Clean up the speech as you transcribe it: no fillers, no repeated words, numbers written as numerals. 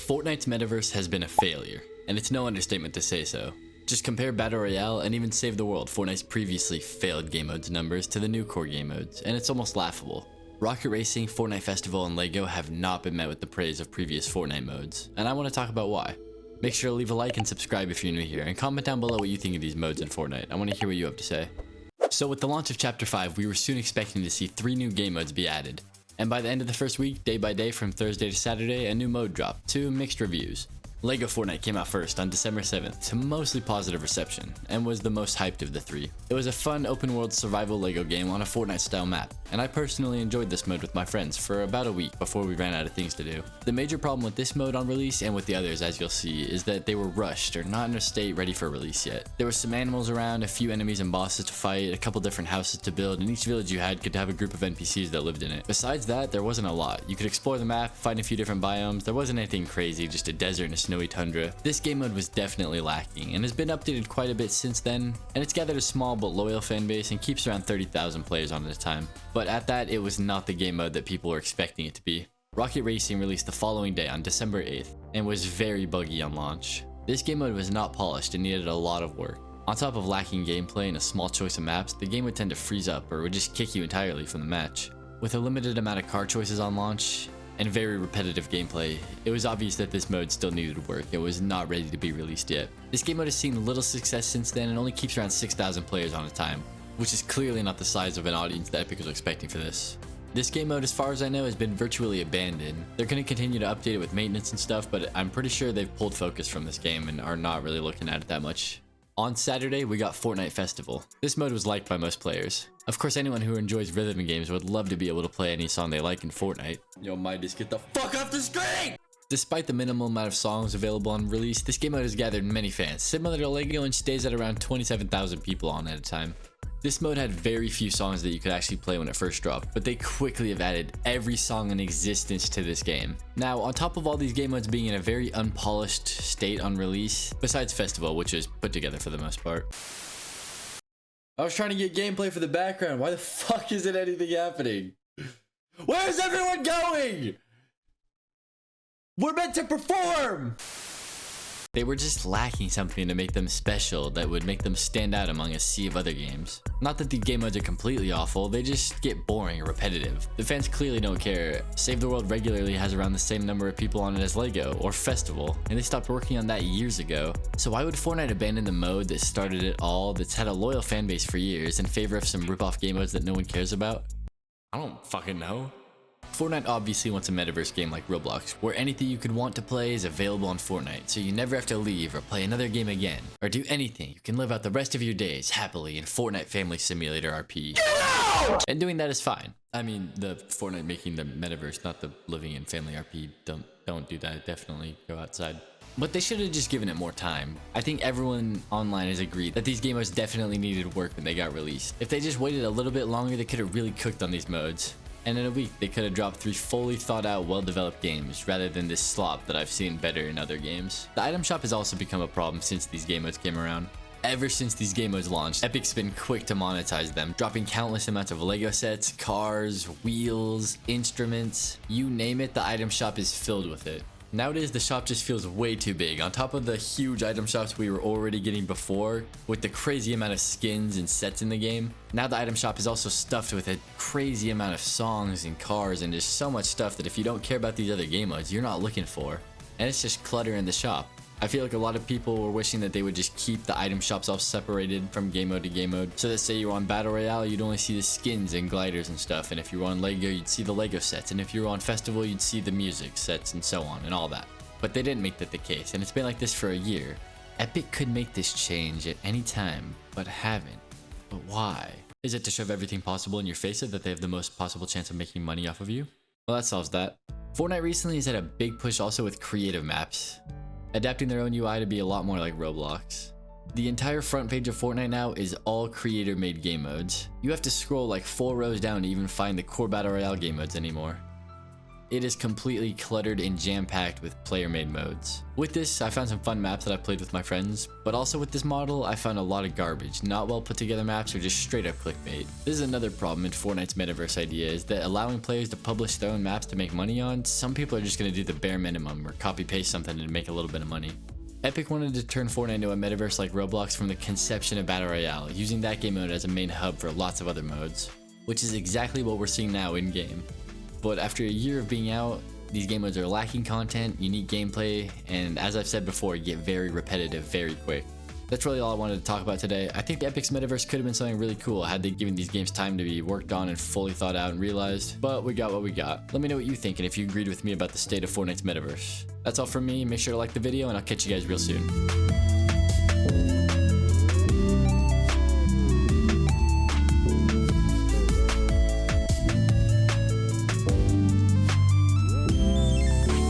Fortnite's Metaverse has been a failure, and it's no understatement to say so. Just compare Battle Royale and even Save the World, Fortnite's previously failed Gamemodes numbers, to the new core Gamemodes, and it's almost laughable. Rocket Racing, Fortnite Festival, and LEGO have not been met with the praise of previous Fortnite modes, and I want to talk about why. Make sure to leave a like and subscribe if you're new here, and comment down below what you think of these modes in Fortnite. I want to hear what you have to say. So with the launch of Chapter 5, we were soon expecting to see 3 new game modes be added. And by the end of the first week, day by day from Thursday to Saturday, a new mode dropped, to mixed reviews. LEGO Fortnite came out first on December 7th to mostly positive reception, and was the most hyped of the 3. It was a fun open world survival LEGO game on a Fortnite style map, and I personally enjoyed this mode with my friends for about a week before we ran out of things to do. The major problem with this mode on release, and with the others as you'll see, is that they were rushed or not in a state ready for release yet. There were some animals around, a few enemies and bosses to fight, a couple different houses to build, and each village you had could have a group of NPCs that lived in it. Besides that, there wasn't a lot. You could explore the map, find a few different biomes. There wasn't anything crazy, just a desert and a snowy tundra. This game mode was definitely lacking and has been updated quite a bit since then, and it's gathered a small but loyal fan base and keeps around 30,000 players on at a time. But at that, it was not the game mode that people were expecting it to be. Rocket Racing released the following day on December 8th and was very buggy on launch. This game mode was not polished and needed a lot of work. On top of lacking gameplay and a small choice of maps, the game would tend to freeze up or would just kick you entirely from the match. With a limited amount of car choices on launch, and very repetitive gameplay, it was obvious that this mode still needed work. It was not ready to be released yet. This game mode has seen little success since then and only keeps around 6,000 players on a time, which is clearly not the size of an audience that Epic was expecting for this. This game mode, as far as I know, has been virtually abandoned. They're going to continue to update it with maintenance and stuff, but I'm pretty sure they've pulled focus from this game and are not really looking at it that much. On Saturday, we got Fortnite Festival. This mode was liked by most players. Of course, anyone who enjoys rhythm games would love to be able to play any song they like in Fortnite. Yo, Midas, get the fuck off the screen! Despite the minimal amount of songs available on release, this game mode has gathered many fans, similar to LEGO, and stays at around 27,000 people on at a time. This mode had very few songs that you could actually play when it first dropped, but they quickly have added every song in existence to this game. Now, on top of all these game modes being in a very unpolished state on release, besides Festival, which is put together for the most part. I was trying to get gameplay for the background. Why the fuck isn't anything happening? Where's everyone going? We're meant to perform! They were just lacking something to make them special that would make them stand out among a sea of other games. Not that the game modes are completely awful, they just get boring or repetitive. The fans clearly don't care. Save the World regularly has around the same number of people on it as LEGO or Festival, and they stopped working on that years ago. So why would Fortnite abandon the mode that started it all, that's had a loyal fan base for years, in favor of some rip-off game modes that no one cares about? I don't fucking know. Fortnite obviously wants a metaverse game like Roblox, where anything you could want to play is available on Fortnite, so you never have to leave or play another game again, or do anything. You can live out the rest of your days happily in Fortnite Family Simulator RP. Get out! And doing that is fine. I mean, the Fortnite making the metaverse, not the living in Family RP. Don't do that. Definitely go outside. But they should have just given it more time. I think everyone online has agreed that these game modes definitely needed work when they got released. If they just waited a little bit longer, they could have really cooked on these modes. And in a week, they could have dropped 3 fully thought out, well-developed games, rather than this slop that I've seen better in other games. The item shop has also become a problem since these game modes came around. Ever since these game modes launched, Epic's been quick to monetize them, dropping countless amounts of LEGO sets, cars, wheels, instruments, you name it, the item shop is filled with it. Nowadays, the shop just feels way too big. On top of the huge item shops we were already getting before, with the crazy amount of skins and sets in the game, now the item shop is also stuffed with a crazy amount of songs and cars and just so much stuff that if you don't care about these other game modes, you're not looking for. And it's just clutter in the shop. I feel like a lot of people were wishing that they would just keep the item shops all separated from game mode to game mode, so that say you were on Battle Royale, you'd only see the skins and gliders and stuff, and if you were on LEGO, you'd see the LEGO sets, and if you were on Festival, you'd see the music sets and so on and all that. But they didn't make that the case, and it's been like this for a year. Epic could make this change at any time, but haven't. But why? Is it to shove everything possible in your face so that they have the most possible chance of making money off of you? Well, that solves that. Fortnite recently has had a big push also with creative maps, adapting their own UI to be a lot more like Roblox. The entire front page of Fortnite now is all creator-made game modes. You have to scroll like 4 rows down to even find the core Battle Royale game modes anymore. it is completely cluttered and jam-packed with player-made modes. With this, I found some fun maps that I've played with my friends, but also with this model, I found a lot of garbage, not well put together maps or just straight up clickbait. This is another problem in Fortnite's Metaverse idea, is that allowing players to publish their own maps to make money on, some people are just going to do the bare minimum or copy-paste something to make a little bit of money. Epic wanted to turn Fortnite into a metaverse like Roblox from the conception of Battle Royale, using that game mode as a main hub for lots of other modes, which is exactly what we're seeing now in-game. But after a year of being out, these game modes are lacking content, unique gameplay, and as I've said before, get very repetitive very quick. That's really all I wanted to talk about today. I think Epic's Metaverse could have been something really cool had they given these games time to be worked on and fully thought out and realized, but we got what we got. Let me know what you think and if you agreed with me about the state of Fortnite's Metaverse. That's all from me. Make sure to like the video and I'll catch you guys real soon.